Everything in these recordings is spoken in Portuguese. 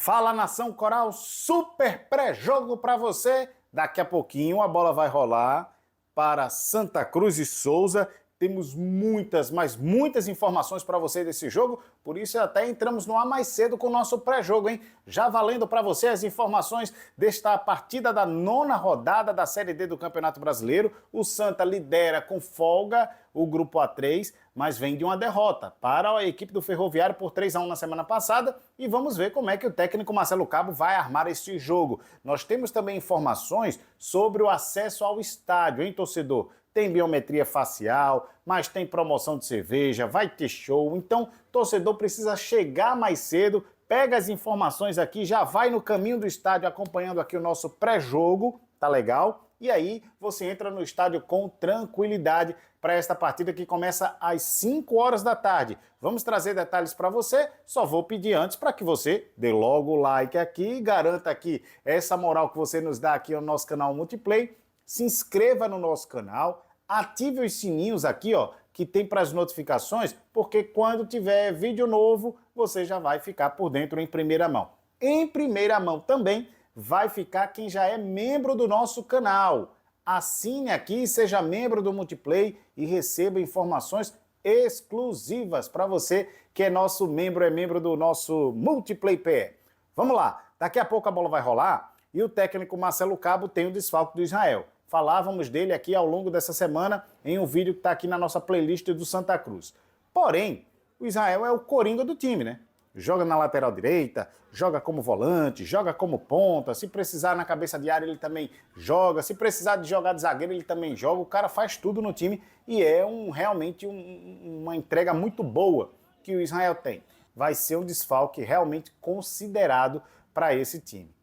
Fala, Nação Coral, super pré-jogo para você. Daqui a pouquinho a bola vai rolar para Santa Cruz e Souza. Temos muitas, mas muitas informações para você desse jogo, por isso até entramos no ar mais cedo com o nosso pré-jogo, hein? Já valendo para você as informações desta partida da 9ª rodada da Série D do Campeonato Brasileiro. O Santa lidera com folga o grupo A3, mas vem de uma derrota para a equipe do Ferroviário por 3-1 na semana passada, e vamos ver como é que o técnico Marcelo Cabo vai armar este jogo. Nós temos também informações sobre o acesso ao estádio, hein, torcedor? Tem biometria facial, mas tem promoção de cerveja, vai ter show, então torcedor precisa chegar mais cedo, pega as informações aqui, já vai no caminho do estádio acompanhando aqui o nosso pré-jogo, tá legal? E aí você entra no estádio com tranquilidade para esta partida que começa às 5 horas da tarde. Vamos trazer detalhes para você, só vou pedir antes para que você dê logo o like aqui e garanta aqui essa moral que você nos dá aqui no nosso canal Multiplay. Se inscreva no nosso canal, ative os sininhos aqui, ó, que tem para as notificações, porque quando tiver vídeo novo, você já vai ficar por dentro em primeira mão. Em primeira mão também vai ficar quem já é membro do nosso canal. Assine aqui, seja membro do Multiplay e receba informações exclusivas para você que é nosso membro, é membro do nosso Multiplay PE. Vamos lá, daqui a pouco a bola vai rolar e o técnico Marcelo Cabo tem o desfalque do Israel. Falávamos dele aqui ao longo dessa semana em um vídeo que está aqui na nossa playlist do Santa Cruz. Porém, o Israel é o coringa do time, né? Joga na lateral direita, joga como volante, joga como ponta, se precisar na cabeça de área ele também joga, se precisar de jogar de zagueiro ele também joga, o cara faz tudo no time e é realmente uma entrega muito boa que o Israel tem. Vai ser um desfalque realmente considerado para esse time.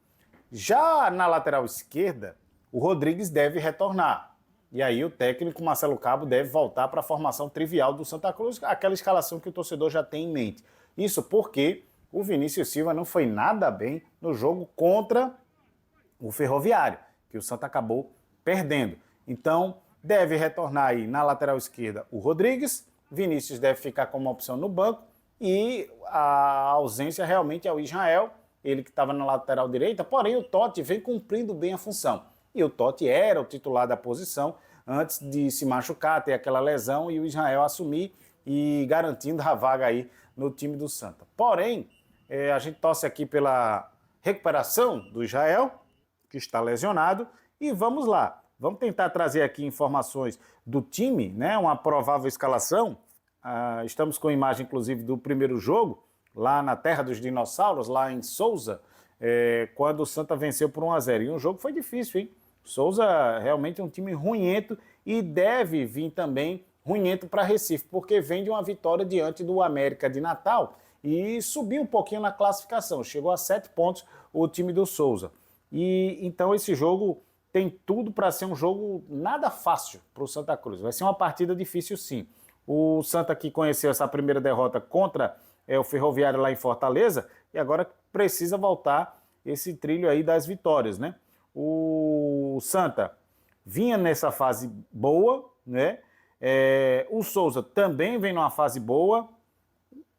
Já na lateral esquerda, o Rodrigues deve retornar. E aí o técnico Marcelo Cabo deve voltar para a formação trivial do Santa Cruz, aquela escalação que o torcedor já tem em mente. Isso porque o Vinícius Silva não foi nada bem no jogo contra o Ferroviário, que o Santa acabou perdendo. Então deve retornar aí na lateral esquerda o Rodrigues, Vinícius deve ficar como opção no banco e a ausência realmente é o Israel, ele que estava na lateral direita, porém o Totti vem cumprindo bem a função. E o Totti era o titular da posição antes de se machucar, ter aquela lesão e o Israel assumir e garantindo a vaga aí no time do Santa. Porém, a gente torce aqui pela recuperação do Israel, que está lesionado, e vamos lá. Vamos tentar trazer aqui informações do time, né? Uma provável escalação. Estamos com imagem, inclusive, do primeiro jogo, lá na Terra dos Dinossauros, lá em Souza, quando o Santa venceu por 1-0. E o jogo foi difícil, hein? Souza realmente é um time ruinhento e deve vir também ruinhento para Recife, porque vem de uma vitória diante do América de Natal e subiu um pouquinho na classificação. Chegou a 7 pontos o time do Souza. E então esse jogo tem tudo para ser um jogo nada fácil para o Santa Cruz. Vai ser uma partida difícil, sim. O Santa que conheceu essa primeira derrota contra o Ferroviário lá em Fortaleza e agora precisa voltar esse trilho aí das vitórias, né? O Santa vinha nessa fase boa, né? O Souza também vem numa fase boa.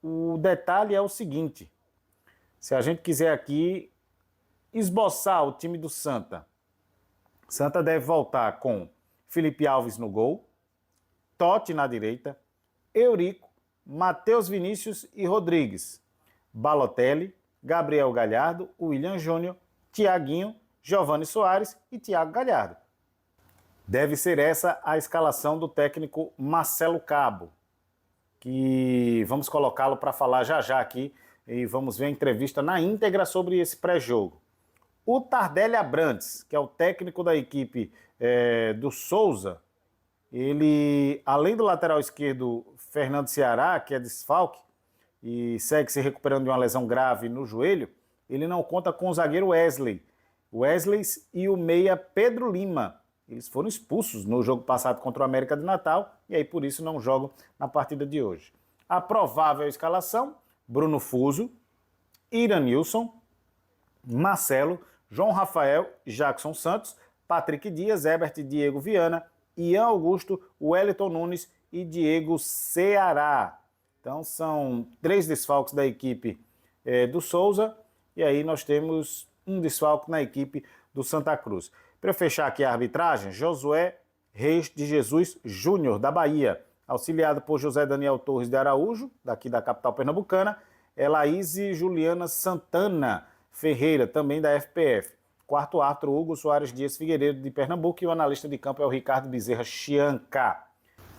O detalhe é o seguinte: se a gente quiser aqui esboçar o time do Santa, Santa deve voltar com Felipe Alves no gol, Totti na direita, Eurico, Matheus Vinícius e Rodrigues, Balotelli, Gabriel Galhardo, William Júnior, Thiaguinho, Giovani Soares e Thiago Galhardo. Deve ser essa a escalação do técnico Marcelo Cabo, que vamos colocá-lo para falar já aqui e vamos ver a entrevista na íntegra sobre esse pré-jogo. O Tardelli Abrantes, que é o técnico da equipe do Souza, ele, além do lateral esquerdo Fernando Ceará, que é desfalque e segue se recuperando de uma lesão grave no joelho, ele não conta com o zagueiro Wesley e o meia Pedro Lima. Eles foram expulsos no jogo passado contra o América de Natal e aí por isso não jogam na partida de hoje. A provável escalação: Bruno Fuso, Iranilson, Marcelo, João Rafael, Jackson Santos, Patrick Dias, Herbert Diego Viana, Ian Augusto, Wellington Nunes e Diego Ceará. Então são 3 desfalques da equipe do Souza e aí nós temos um desfalque na equipe do Santa Cruz. Para fechar aqui a arbitragem, Josué Reis de Jesus Júnior, da Bahia, auxiliado por José Daniel Torres de Araújo, daqui da capital pernambucana, Laíse Juliana Santana Ferreira, também da FPF. Quarto árbitro, Hugo Soares Dias Figueiredo, de Pernambuco, e o analista de campo é o Ricardo Bezerra Chianca.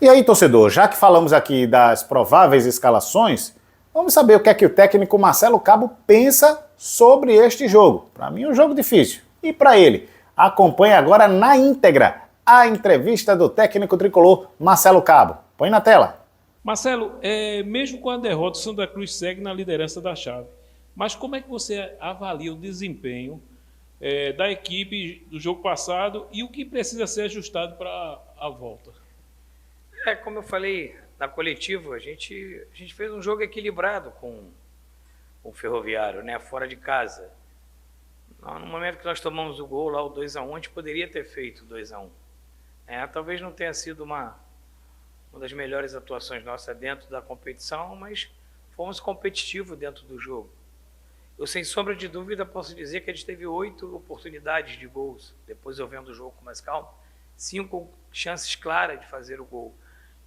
E aí, torcedor, já que falamos aqui das prováveis escalações, vamos saber o que é que o técnico Marcelo Cabo pensa sobre este jogo. Para mim é um jogo difícil. E para ele? Acompanhe agora na íntegra a entrevista do técnico tricolor Marcelo Cabo. Põe na tela. Marcelo, mesmo com a derrota, o Santa Cruz segue na liderança da chave. Mas como é que você avalia o desempenho da equipe do jogo passado e o que precisa ser ajustado para a volta? Como eu falei na coletiva, a gente fez um jogo equilibrado com o Ferroviário, né, fora de casa. No momento que nós tomamos o gol lá, o 2-1, a gente poderia ter feito o 2-1. Talvez não tenha sido uma das melhores atuações nossas dentro da competição, mas fomos competitivos dentro do jogo. Eu, sem sombra de dúvida, posso dizer que a gente teve 8 oportunidades de gols. Depois, eu vendo o jogo com mais calma, 5 chances claras de fazer o gol.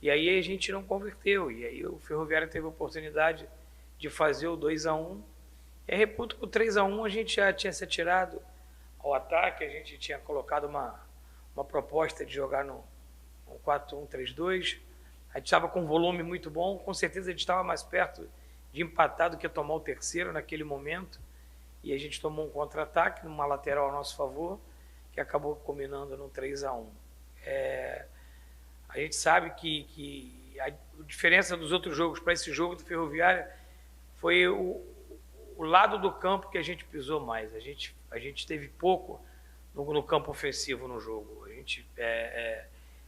E aí a gente não converteu. E aí o Ferroviário teve a oportunidade de fazer o 2-1. E reputo que o 3-1 a gente já tinha se atirado ao ataque, a gente tinha colocado uma proposta de jogar no 4-1-3-2. A gente estava com um volume muito bom, com certeza a gente estava mais perto de empatar do que tomar o terceiro naquele momento, e a gente tomou um contra-ataque numa lateral a nosso favor, que acabou culminando no 3-1. A gente sabe que a diferença dos outros jogos para esse jogo do Ferroviário foi o lado do campo que a gente pisou mais. A gente teve pouco no campo ofensivo no jogo.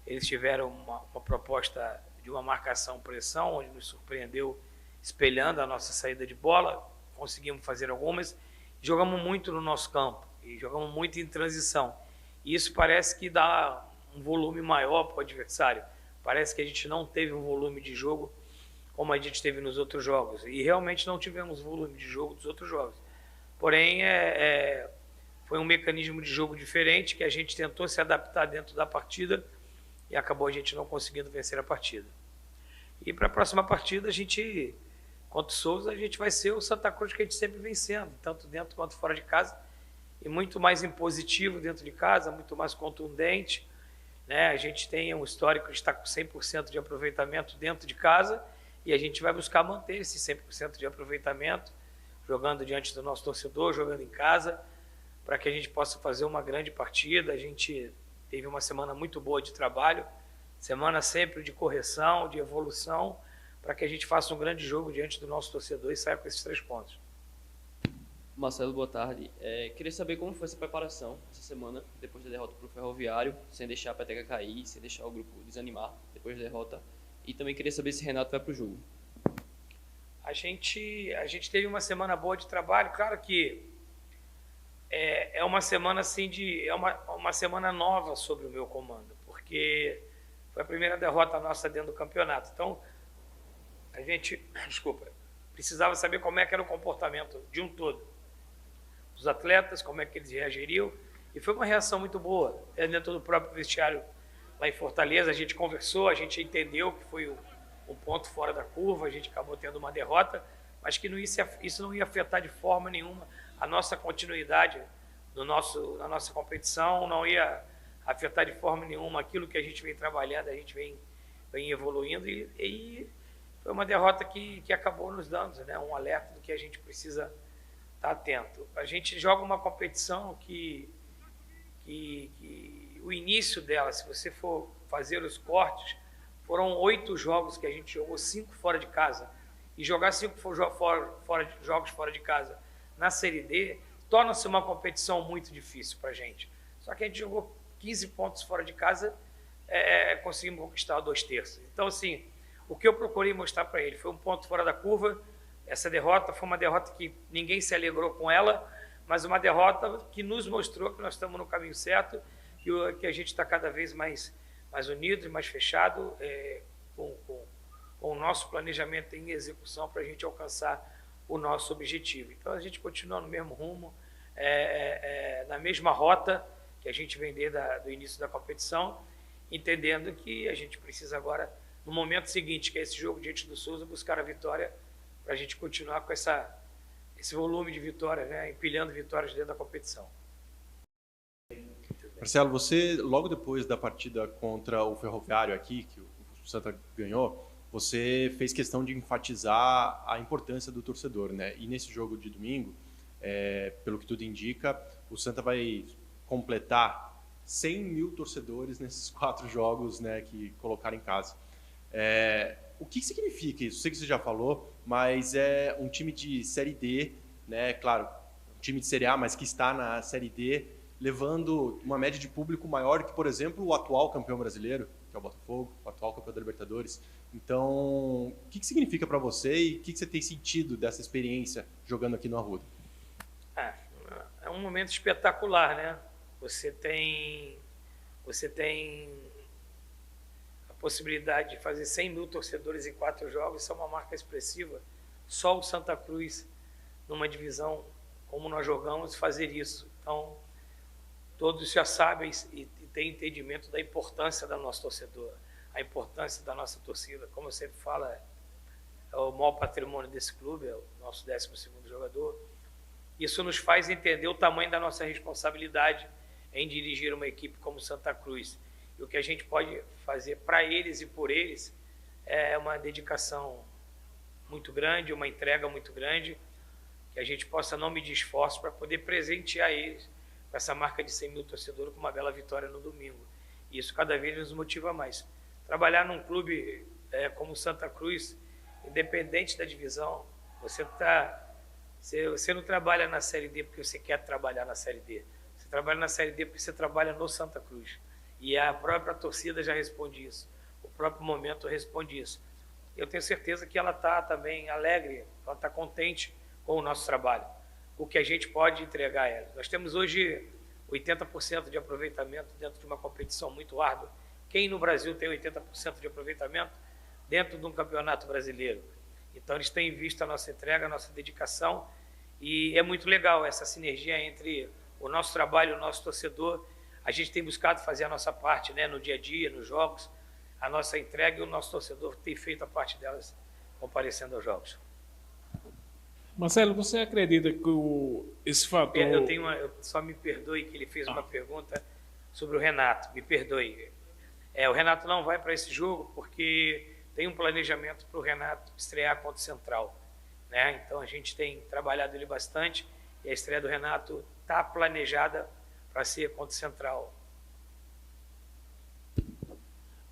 Eles tiveram uma proposta de uma marcação-pressão, onde nos surpreendeu espelhando a nossa saída de bola, conseguimos fazer algumas, jogamos muito no nosso campo, e jogamos muito em transição. E isso parece que dá um volume maior para o adversário. Parece que a gente não teve um volume de jogo como a gente teve nos outros jogos. E realmente não tivemos volume de jogo dos outros jogos. Porém, foi um mecanismo de jogo diferente que a gente tentou se adaptar dentro da partida e acabou a gente não conseguindo vencer a partida. E para a próxima partida, contra o Souza, a gente vai ser o Santa Cruz que a gente sempre vem sendo, tanto dentro quanto fora de casa, e muito mais impositivo dentro de casa, muito mais contundente. A gente tem um histórico de estar com 100% de aproveitamento dentro de casa, e a gente vai buscar manter esse 100% de aproveitamento, jogando diante do nosso torcedor, jogando em casa, para que a gente possa fazer uma grande partida. A gente teve uma semana muito boa de trabalho, semana sempre de correção, de evolução, para que a gente faça um grande jogo diante do nosso torcedor e saia com esses 3 pontos. Marcelo, boa tarde. Queria saber como foi essa preparação essa semana, depois da derrota para o Ferroviário, sem deixar a peteca cair, sem deixar o grupo desanimar depois da derrota. E também queria saber se Renato vai para o jogo. A gente teve uma semana boa de trabalho. Claro que é uma semana assim uma semana nova sobre o meu comando, porque foi a primeira derrota nossa dentro do campeonato. Então, a gente, precisava saber como é que era o comportamento de um todo dos atletas, como é que eles reagiriam, e foi uma reação muito boa. Dentro do próprio vestiário lá em Fortaleza, a gente conversou, a gente entendeu que foi um ponto fora da curva, a gente acabou tendo uma derrota, mas que isso não ia afetar de forma nenhuma a nossa continuidade na nossa competição, não ia afetar de forma nenhuma aquilo que a gente vem trabalhando, a gente vem evoluindo, e foi uma derrota que acabou nos dando, né, um alerta do que a gente precisa estar atento. A gente joga uma competição que o início dela, se você for fazer os cortes, foram 8 jogos que a gente jogou, 5 fora de casa. E jogar 5 jogos fora de casa na Série D torna-se uma competição muito difícil para a gente. Só que a gente jogou 15 pontos fora de casa, conseguimos conquistar 2/3. Então, assim, o que eu procurei mostrar para ele foi um ponto fora da curva. Essa derrota foi uma derrota que ninguém se alegrou com ela, mas uma derrota que nos mostrou que nós estamos no caminho certo, que a gente está cada vez mais unido e mais fechado com o nosso planejamento em execução para a gente alcançar o nosso objetivo. Então a gente continua no mesmo rumo, na mesma rota que a gente vem desde o início da competição, entendendo que a gente precisa agora, no momento seguinte, que é esse jogo diante do Souza, buscar a vitória para a gente continuar com esse volume de vitórias, né, empilhando vitórias dentro da competição. Marcelo, você, logo depois da partida contra o Ferroviário aqui, que o Santa ganhou, você fez questão de enfatizar a importância do torcedor, né? E nesse jogo de domingo, pelo que tudo indica, o Santa vai completar 100 mil torcedores nesses 4 jogos, né, que colocaram em casa. O que significa isso? Sei que você já falou, mas é um time de Série D, né? Claro, um time de Série A, mas que está na Série D, levando uma média de público maior que, por exemplo, o atual campeão brasileiro, que é o Botafogo, o atual campeão da Libertadores. Então, o que significa para você e o que você tem sentido dessa experiência jogando aqui no Arruda? É um momento espetacular, né? Você tem a possibilidade de fazer 100 mil torcedores em 4 jogos, isso é uma marca expressiva. Só o Santa Cruz, numa divisão como nós jogamos, fazer isso. Então, todos já sabem e têm entendimento da importância do nosso torcedor, a importância da nossa torcida. Como eu sempre falo, é o maior patrimônio desse clube, é o nosso 12º jogador. Isso nos faz entender o tamanho da nossa responsabilidade em dirigir uma equipe como Santa Cruz. E o que a gente pode fazer para eles e por eles é uma dedicação muito grande, uma entrega muito grande, que a gente possa não medir esforços para poder presentear eles com essa marca de 100 mil torcedores com uma bela vitória no domingo. E isso cada vez nos motiva mais. Trabalhar num clube como Santa Cruz, independente da divisão, você não trabalha na Série D porque você quer trabalhar na Série D. Você trabalha na Série D porque você trabalha no Santa Cruz. E a própria torcida já responde isso. O próprio momento responde isso. Eu tenho certeza que ela está também alegre, ela está contente com o nosso trabalho, o que a gente pode entregar a ela. Nós temos hoje 80% de aproveitamento dentro de uma competição muito árdua. Quem no Brasil tem 80% de aproveitamento dentro de um campeonato brasileiro? Então eles têm visto a nossa entrega, a nossa dedicação, e é muito legal essa sinergia entre o nosso trabalho e o nosso torcedor. A gente tem buscado fazer a nossa parte, né, no dia a dia, nos jogos, a nossa entrega, e o nosso torcedor tem feito a parte delas comparecendo aos jogos. Marcelo, você acredita que esse fator... Só me perdoe que ele fez uma pergunta sobre o Renato, me perdoe. O Renato não vai para esse jogo porque tem um planejamento para o Renato estrear contra o Central, né? Então a gente tem trabalhado ele bastante e a estreia do Renato está planejada para ser contra o Central.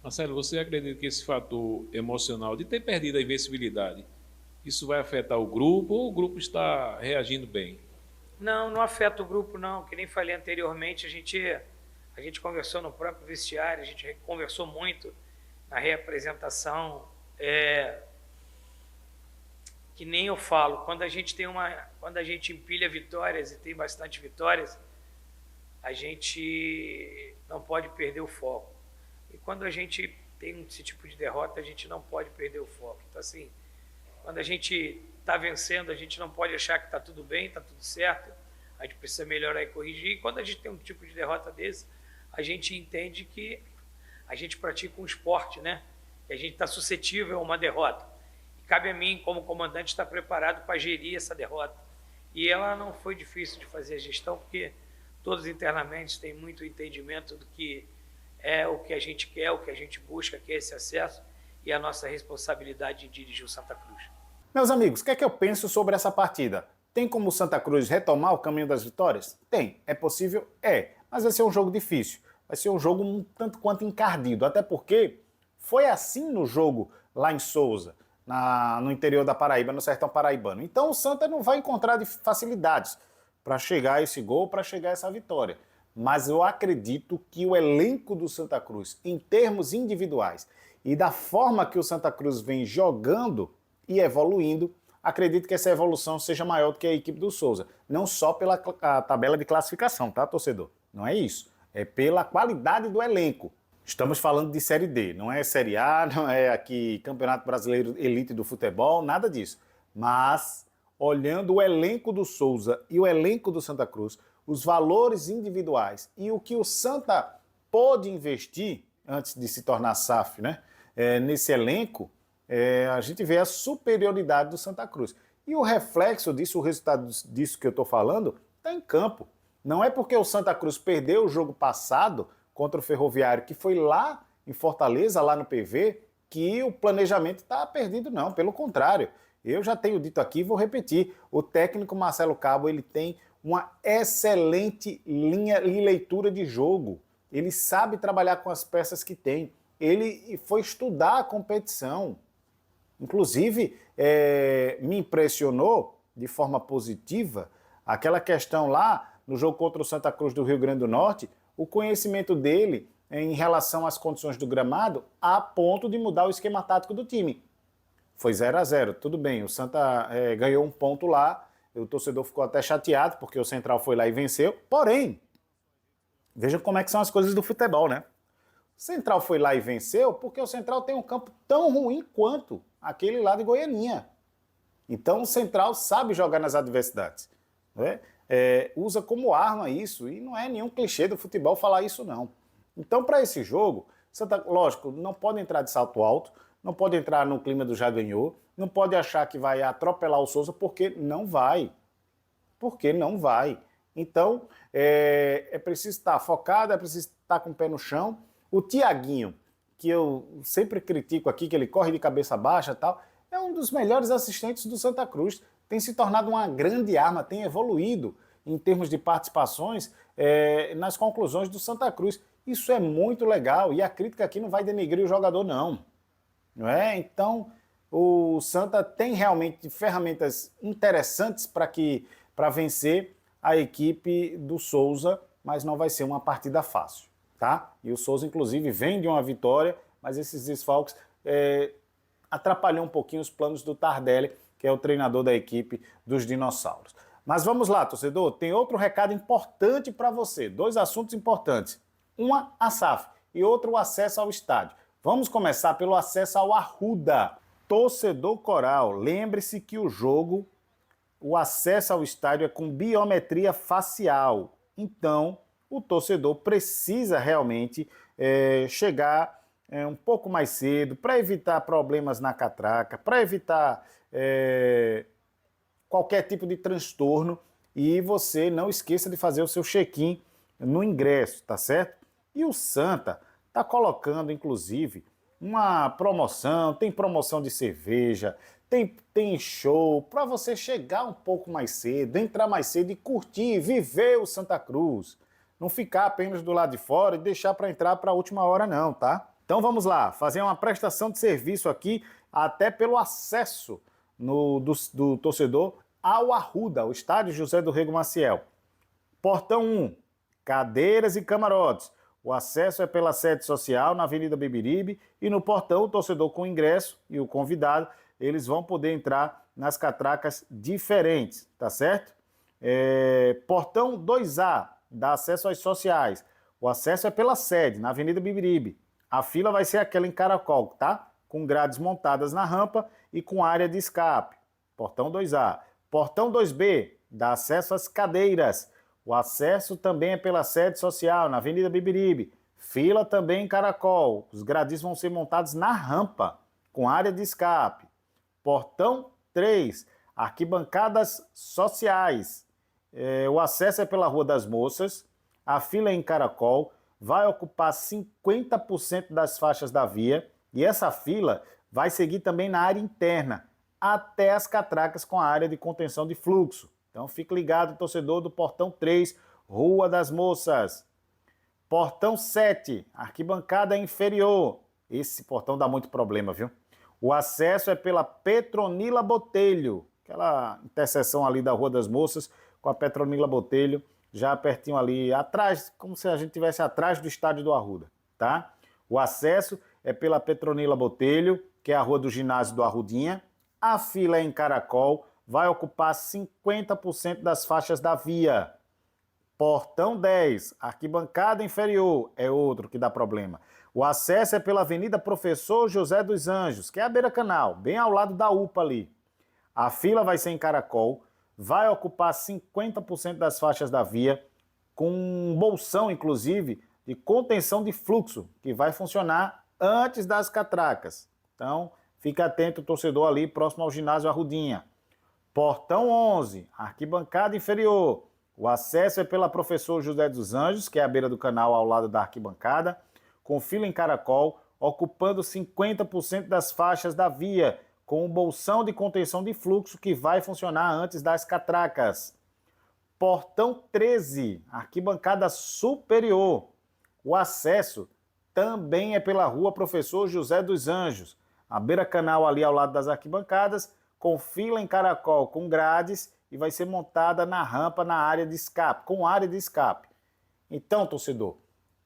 Marcelo, você acredita que esse fator emocional de ter perdido a invencibilidade, isso vai afetar o grupo ou o grupo está reagindo bem? Não afeta o grupo, não. Que nem falei anteriormente, a gente conversou no próprio vestiário, a gente conversou muito na reapresentação. Que nem eu falo, quando a gente empilha vitórias e tem bastante vitórias, a gente não pode perder o foco. E quando a gente tem esse tipo de derrota, a gente não pode perder o foco. Então, assim, quando a gente está vencendo, a gente não pode achar que está tudo bem, está tudo certo, a gente precisa melhorar e corrigir. E quando a gente tem um tipo de derrota desse, a gente entende que a gente pratica um esporte, né? Que a gente está suscetível a uma derrota. E cabe a mim, como comandante, estar preparado para gerir essa derrota. E ela não foi difícil de fazer a gestão, porque todos internamente têm muito entendimento do que é o que a gente quer, o que a gente busca, que é esse acesso e a nossa responsabilidade de dirigir o Santa Cruz. Meus amigos, o que é que eu penso sobre essa partida? Tem como o Santa Cruz retomar o caminho das vitórias? Tem. É possível? É. Mas vai ser um jogo difícil. Vai ser um jogo um tanto quanto encardido. Até porque foi assim no jogo lá em Souza, no interior da Paraíba, no sertão paraibano. Então o Santa não vai encontrar facilidades para chegar a esse gol, para chegar a essa vitória. Mas eu acredito que o elenco do Santa Cruz, em termos individuais, e da forma que o Santa Cruz vem jogando e evoluindo, acredito que essa evolução seja maior do que a equipe do Souza. Não só pela tabela de classificação, tá, torcedor? Não é isso. É pela qualidade do elenco. Estamos falando de Série D, não é Série A, não é aqui Campeonato Brasileiro Elite do Futebol, nada disso. Mas olhando o elenco do Souza e o elenco do Santa Cruz, os valores individuais e o que o Santa pode investir antes de se tornar SAF, né? Nesse elenco, a gente vê a superioridade do Santa Cruz. E o reflexo disso, o resultado disso que eu estou falando, está em campo. Não é porque o Santa Cruz perdeu o jogo passado contra o Ferroviário, que foi lá em Fortaleza, lá no PV, que o planejamento está perdido, não. Pelo contrário, eu já tenho dito aqui e vou repetir, o técnico Marcelo Cabo ele tem uma excelente linha e leitura de jogo. Ele sabe trabalhar com as peças que tem. Ele foi estudar a competição. Inclusive, me impressionou de forma positiva aquela questão lá no jogo contra o Santa Cruz do Rio Grande do Norte, o conhecimento dele em relação às condições do gramado a ponto de mudar o esquema tático do time. Foi 0-0, tudo bem, o Santa ganhou um ponto lá, o torcedor ficou até chateado porque o Central foi lá e venceu, porém, veja como é que são as coisas do futebol, né? O Central foi lá e venceu porque o Central tem um campo tão ruim quanto aquele lá de Goianinha. Então o Central sabe jogar nas adversidades, né? Usa como arma isso, e não é nenhum clichê do futebol falar isso não. Então para esse jogo, Santa, lógico, não pode entrar de salto alto, não pode entrar no clima do já ganhou, não pode achar que vai atropelar o Souza, porque não vai. Porque não vai. Então é preciso estar focado, é preciso estar com o pé no chão. O Thiaguinho, que eu sempre critico aqui, que ele corre de cabeça baixa e tal, é um dos melhores assistentes do Santa Cruz. Tem se tornado uma grande arma, tem evoluído em termos de participações nas conclusões do Santa Cruz. Isso é muito legal e a crítica aqui não vai denegrir o jogador, não. Não é? Então, o Santa tem realmente ferramentas interessantes para vencer a equipe do Souza, mas não vai ser uma partida fácil. Tá? E o Souza, inclusive, vem de uma vitória, mas esses desfalques atrapalhou um pouquinho os planos do Tardelli, que é o treinador da equipe dos Dinossauros. Mas vamos lá, torcedor, tem outro recado importante para você, 2 assuntos importantes. Uma, a SAF, e outro, o acesso ao estádio. Vamos começar pelo acesso ao Arruda. Torcedor Coral, lembre-se que o acesso ao estádio é com biometria facial. Então, o torcedor precisa realmente chegar um pouco mais cedo para evitar problemas na catraca, para evitar qualquer tipo de transtorno, e você não esqueça de fazer o seu check-in no ingresso, tá certo? E o Santa está colocando, inclusive, uma promoção, tem promoção de cerveja, tem show, para você chegar um pouco mais cedo, entrar mais cedo e curtir, viver o Santa Cruz. Não ficar apenas do lado de fora e deixar para entrar para a última hora não, tá? Então vamos lá, fazer uma prestação de serviço aqui, até pelo acesso do torcedor ao Arruda, o estádio José do Rego Maciel. Portão 1, cadeiras e camarotes. O acesso é pela sede social na Avenida Beberibe, e no portão o torcedor com ingresso e o convidado, eles vão poder entrar nas catracas diferentes, tá certo? Portão 2A, dá acesso às sociais. O acesso é pela sede, na Avenida Beberibe. A fila vai ser aquela em caracol, tá? Com grades montadas na rampa e com área de escape. Portão 2A. Portão 2B, dá acesso às cadeiras. O acesso também é pela sede social, na Avenida Beberibe. Fila também em caracol. Os gradis vão ser montados na rampa, com área de escape. Portão 3, arquibancadas sociais. O acesso é pela Rua das Moças. A fila é em caracol. Vai ocupar 50% das faixas da via. E essa fila vai seguir também na área interna, até as catracas com a área de contenção de fluxo. Então fique ligado, torcedor do Portão 3, Rua das Moças. Portão 7, arquibancada inferior. Esse portão dá muito problema, viu? O acesso é pela Petronila Botelho, aquela interseção ali da Rua das Moças com a Petronila Botelho, já pertinho ali atrás, como se a gente estivesse atrás do estádio do Arruda, tá? O acesso é pela Petronila Botelho, que é a Rua do Ginásio do Arrudinha. A fila é em caracol, vai ocupar 50% das faixas da via. Portão 10, arquibancada inferior, é outro que dá problema. O acesso é pela Avenida Professor José dos Anjos, que é a beira-canal, bem ao lado da UPA ali. A fila vai ser em caracol, vai ocupar 50% das faixas da via, com um bolsão, inclusive, de contenção de fluxo, que vai funcionar antes das catracas. Então, fica atento, torcedor, ali próximo ao ginásio Arrudinha. Portão 11, arquibancada inferior. O acesso é pela Professor José dos Anjos, que é à beira do canal ao lado da arquibancada, com fila em caracol, ocupando 50% das faixas da via, com um bolsão de contenção de fluxo que vai funcionar antes das catracas. Portão 13, arquibancada superior. O acesso também é pela rua Professor José dos Anjos, à beira-canal ali ao lado das arquibancadas, com fila em caracol com grades e vai ser montada na rampa na área de escape, com área de escape. Então, torcedor,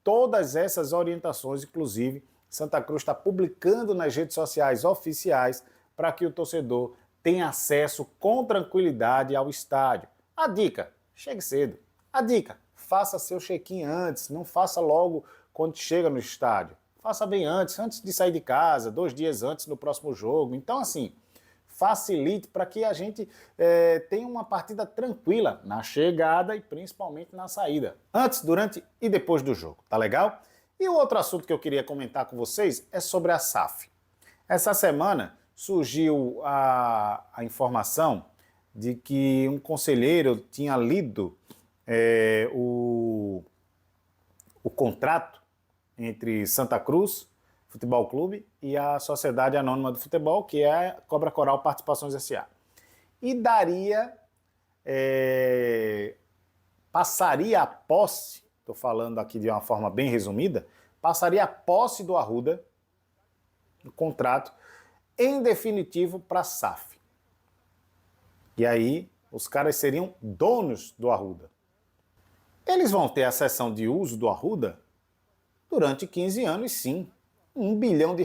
todas essas orientações, inclusive, Santa Cruz está publicando nas redes sociais oficiais para que o torcedor tenha acesso com tranquilidade ao estádio. A dica, chegue cedo. A dica, faça seu check-in antes, não faça logo quando chega no estádio. Faça bem antes de sair de casa, 2 dias antes do próximo jogo. Então, assim, facilite para que a gente tenha uma partida tranquila na chegada e principalmente na saída. Antes, durante e depois do jogo, tá legal? E o outro assunto que eu queria comentar com vocês é sobre a SAF. Essa semana surgiu a informação de que um conselheiro tinha lido o contrato entre Santa Cruz Futebol Clube e a Sociedade Anônima do Futebol, que é a Cobra Coral Participações S.A. E passaria a posse, estou falando aqui de uma forma bem resumida, passaria a posse do Arruda, o contrato, em definitivo para a SAF. E aí, os caras seriam donos do Arruda. Eles vão ter a cessão de uso do Arruda durante 15 anos, sim. R$1 bilhão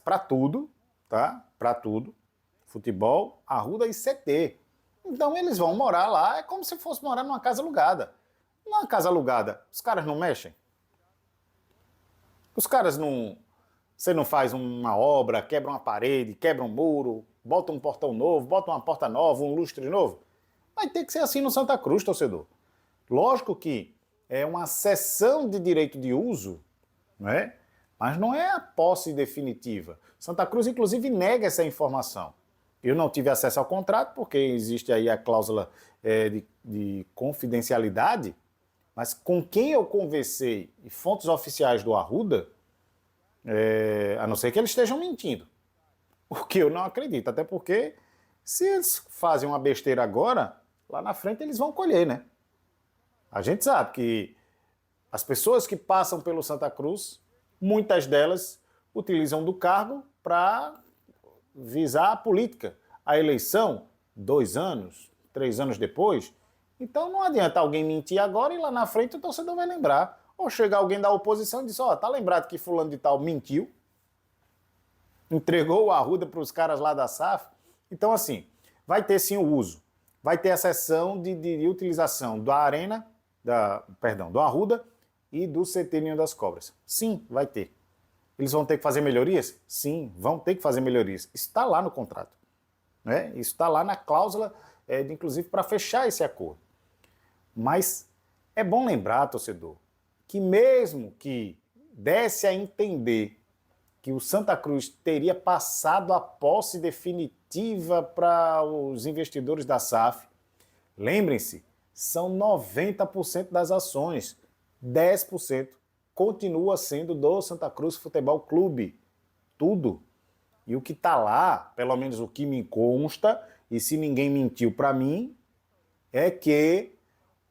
para tudo, tá? Para tudo. Futebol, Arruda e CT. Então eles vão morar lá, é como se fosse morar numa casa alugada. Numa casa alugada, os caras não mexem? Os caras não... Você não faz uma obra, quebra uma parede, quebra um muro, bota um portão novo, bota uma porta nova, um lustre novo? Vai ter que ser assim no Santa Cruz, torcedor. Lógico que é uma cessão de direito de uso, não é? Mas não é a posse definitiva. Santa Cruz, inclusive, nega essa informação. Eu não tive acesso ao contrato, porque existe aí a cláusula de confidencialidade, mas com quem eu conversei e fontes oficiais do Arruda, a não ser que eles estejam mentindo. O que eu não acredito, até porque se eles fazem uma besteira agora, lá na frente eles vão colher, né? A gente sabe que as pessoas que passam pelo Santa Cruz, muitas delas utilizam do cargo para visar a política, a eleição, 2 anos, 3 anos depois. Então não adianta alguém mentir agora e lá na frente o torcedor vai lembrar. Ou chegar alguém da oposição e dizer, tá lembrado que fulano de tal mentiu? Entregou o Arruda para os caras lá da SAF? Então assim, vai ter sim o uso. Vai ter a sessão de utilização da arena, do Arruda e do CT Ninho das Cobras. Sim, vai ter. Eles vão ter que fazer melhorias? Sim, vão ter que fazer melhorias. Isso está lá no contrato. Né? Isso está lá na cláusula, inclusive, para fechar esse acordo. Mas é bom lembrar, torcedor, que mesmo que desse a entender que o Santa Cruz teria passado a posse definitiva para os investidores da SAF, lembrem-se, são 90% das ações, 10% continua sendo do Santa Cruz Futebol Clube. Tudo. E o que está lá, pelo menos o que me consta, e se ninguém mentiu para mim, é que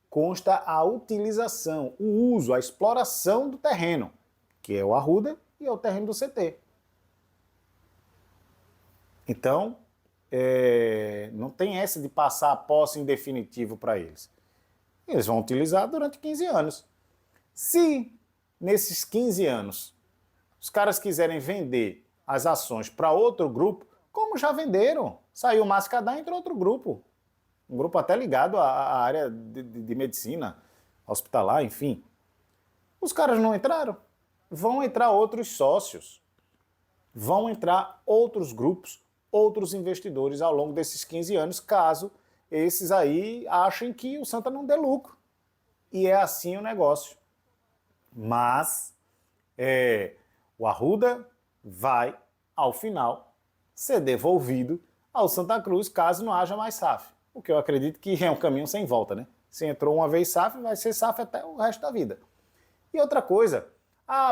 consta a utilização, o uso, a exploração do terreno, que é o Arruda e é o terreno do CT. Então, não tem essa de passar a posse em definitivo para eles. Eles vão utilizar durante 15 anos. Se nesses 15 anos os caras quiserem vender as ações para outro grupo, como já venderam, saiu o Mascadá e entrou outro grupo. Um grupo até ligado à área de medicina, hospitalar, enfim. Os caras não entraram. Vão entrar outros sócios. Vão entrar outros grupos, outros investidores ao longo desses 15 anos, caso esses aí achem que o Santa não dê lucro. E é assim o negócio. Mas o Arruda vai, ao final, ser devolvido ao Santa Cruz caso não haja mais SAF. O que eu acredito que é um caminho sem volta, né? Se entrou uma vez SAF, vai ser SAF até o resto da vida. E outra coisa,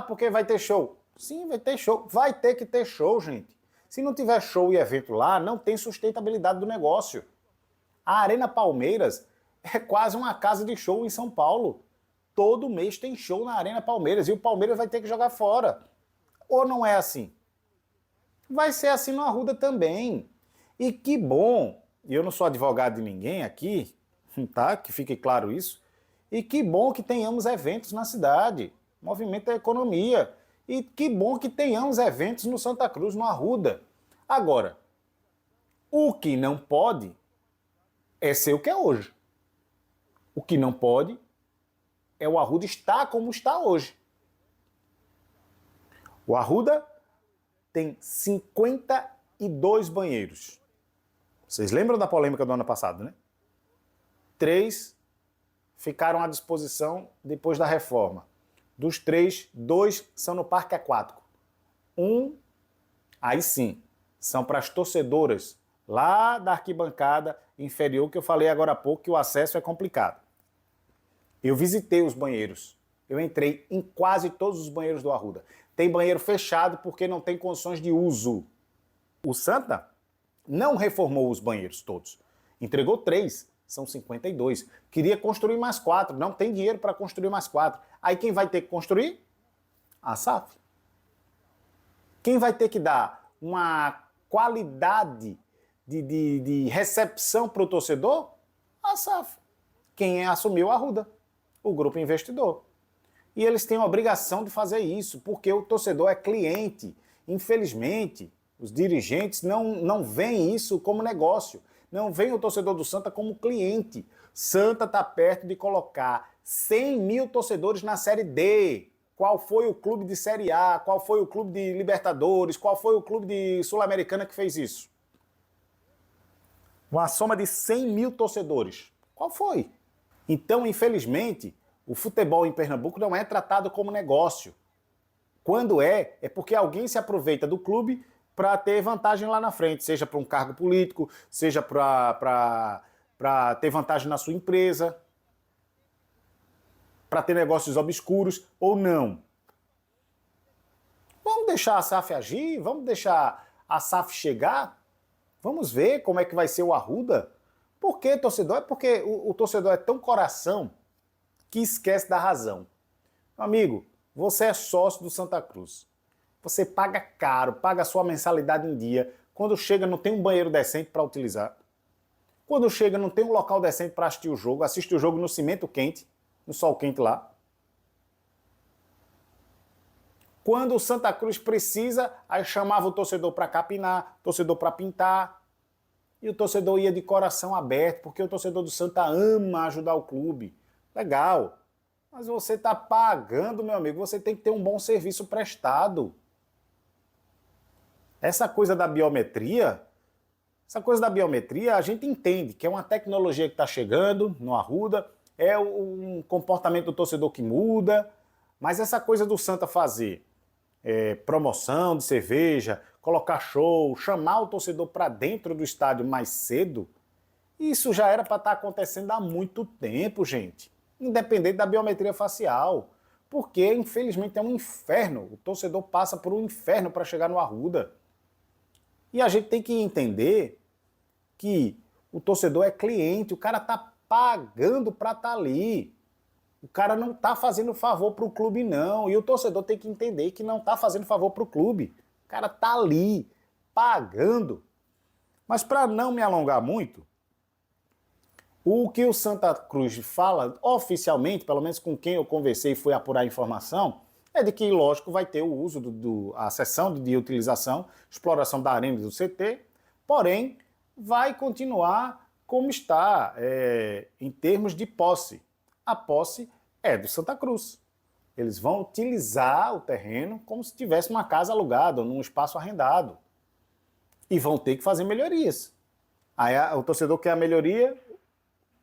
porque vai ter show. Sim, vai ter show. Vai ter que ter show, gente. Se não tiver show e evento lá, não tem sustentabilidade do negócio. A Arena Palmeiras é quase uma casa de show em São Paulo. Todo mês tem show na Arena Palmeiras e o Palmeiras vai ter que jogar fora. Ou não é assim? Vai ser assim no Arruda também. E que bom, e eu não sou advogado de ninguém aqui, tá? Que fique claro isso. E que bom que tenhamos eventos na cidade, movimento a economia. E que bom que tenhamos eventos no Santa Cruz, no Arruda. Agora, o que não pode é ser o que é hoje. O que não pode é o Arruda estar como está hoje. O Arruda tem 52 banheiros. Vocês lembram da polêmica do ano passado, né? 3 ficaram à disposição depois da reforma. Dos 3, 2 são no parque aquático. Aí sim, são para as torcedoras lá da arquibancada inferior, que eu falei agora há pouco que o acesso é complicado. Eu visitei os banheiros. Eu entrei em quase todos os banheiros do Arruda. Tem banheiro fechado porque não tem condições de uso. O Santa não reformou os banheiros todos. Entregou 3, são 52. Queria construir mais 4, não tem dinheiro para construir mais 4. Aí quem vai ter que construir? A SAF. Quem vai ter que dar uma qualidade de recepção para o torcedor? A SAF. Quem assumiu a Arruda? O grupo investidor. E eles têm a obrigação de fazer isso, porque o torcedor é cliente. Infelizmente, os dirigentes não veem isso como negócio. Não veem o torcedor do Santa como cliente. Santa está perto de colocar 100 mil torcedores na Série D. Qual foi o clube de Série A? Qual foi o clube de Libertadores? Qual foi o clube de Sul-Americana que fez isso? Uma soma de 100 mil torcedores. Qual foi? Então, infelizmente, o futebol em Pernambuco não é tratado como negócio. Quando é porque alguém se aproveita do clube para ter vantagem lá na frente, seja para um cargo político, seja para ter vantagem na sua empresa, para ter negócios obscuros ou não. Vamos deixar a SAF agir, vamos deixar a SAF chegar, vamos ver como é que vai ser o Arruda. Por que, torcedor? É porque o torcedor é tão coração que esquece da razão. Meu amigo, você é sócio do Santa Cruz. Você paga caro, paga a sua mensalidade em dia. Quando chega não tem um banheiro decente para utilizar. Quando chega não tem um local decente para assistir o jogo. Assiste o jogo no cimento quente, no sol quente lá. Quando o Santa Cruz precisa, aí chamava o torcedor para capinar, torcedor para pintar. E o torcedor ia de coração aberto, porque o torcedor do Santa ama ajudar o clube. Legal. Mas você está pagando, meu amigo, você tem que ter um bom serviço prestado. Essa coisa da biometria, a gente entende que é uma tecnologia que está chegando no Arruda, é um comportamento do torcedor que muda, mas essa coisa do Santa fazer promoção de cerveja, colocar show, chamar o torcedor para dentro do estádio mais cedo, isso já era para estar acontecendo há muito tempo, gente. Independente da biometria facial. Porque, infelizmente, é um inferno. O torcedor passa por um inferno para chegar no Arruda. E a gente tem que entender que o torcedor é cliente, o cara está pagando para estar ali. O cara não está fazendo favor para o clube, não. E o torcedor tem que entender que não está fazendo favor para o clube. O cara está ali, pagando. Mas para não me alongar muito, o que o Santa Cruz fala oficialmente, pelo menos com quem eu conversei e fui apurar a informação, é de que, lógico, vai ter o uso a sessão de utilização, exploração da arena do CT, porém, vai continuar como está em termos de posse. A posse é do Santa Cruz. Eles vão utilizar o terreno como se tivesse uma casa alugada ou num espaço arrendado. E vão ter que fazer melhorias. Aí o torcedor quer a melhoria,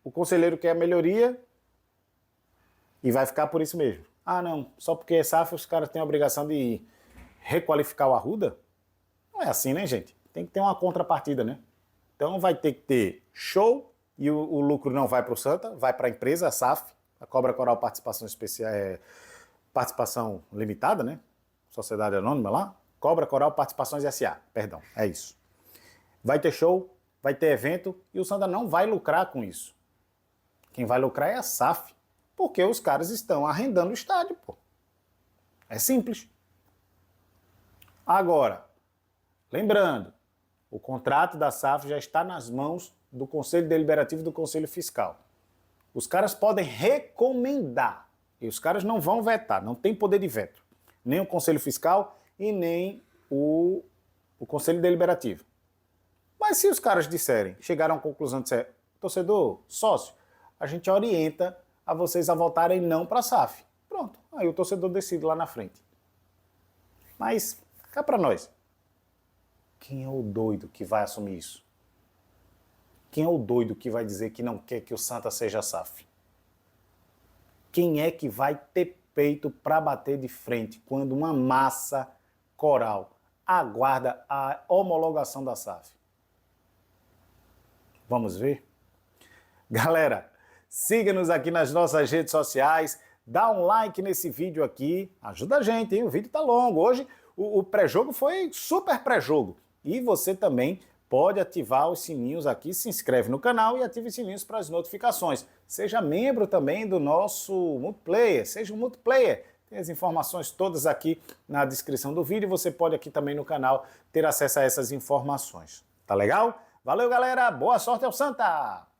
o conselheiro quer a melhoria e vai ficar por isso mesmo. Ah, não, só porque é SAF os caras têm a obrigação de requalificar o Arruda? Não é assim, né, gente? Tem que ter uma contrapartida, né? Então vai ter que ter show e o lucro não vai para o Santa, vai para a empresa, a SAF, a Cobra Coral Participação Especial, participação limitada, né? Sociedade Anônima lá. Cobra Coral Participações S.A., perdão, é isso. Vai ter show, vai ter evento e o Santa não vai lucrar com isso. Quem vai lucrar é a SAF, porque os caras estão arrendando o estádio, pô. É simples. Agora, lembrando, o contrato da SAF já está nas mãos do Conselho Deliberativo e do Conselho Fiscal. Os caras podem recomendar e os caras não vão vetar, não tem poder de veto. Nem o Conselho Fiscal e nem o Conselho Deliberativo. Mas se os caras disserem, chegaram à conclusão de dizer, torcedor, sócio, a gente orienta a vocês a votarem não para a SAF. Pronto, aí o torcedor decide lá na frente. Mas, cá para nós, quem é o doido que vai assumir isso? Quem é o doido que vai dizer que não quer que o Santa seja SAF? Quem é que vai ter peito para bater de frente quando uma massa coral aguarda a homologação da SAF? Vamos ver? Galera, siga-nos aqui nas nossas redes sociais, dá um like nesse vídeo aqui, ajuda a gente, hein? O vídeo tá longo. Hoje o pré-jogo foi super pré-jogo. E você também pode ativar os sininhos aqui, se inscreve no canal e ative os sininhos para as notificações. Seja membro também do nosso multiplayer, seja um multiplayer. Tem as informações todas aqui na descrição do vídeo. Você pode aqui também no canal ter acesso a essas informações. Tá legal? Valeu, galera. Boa sorte ao Santa!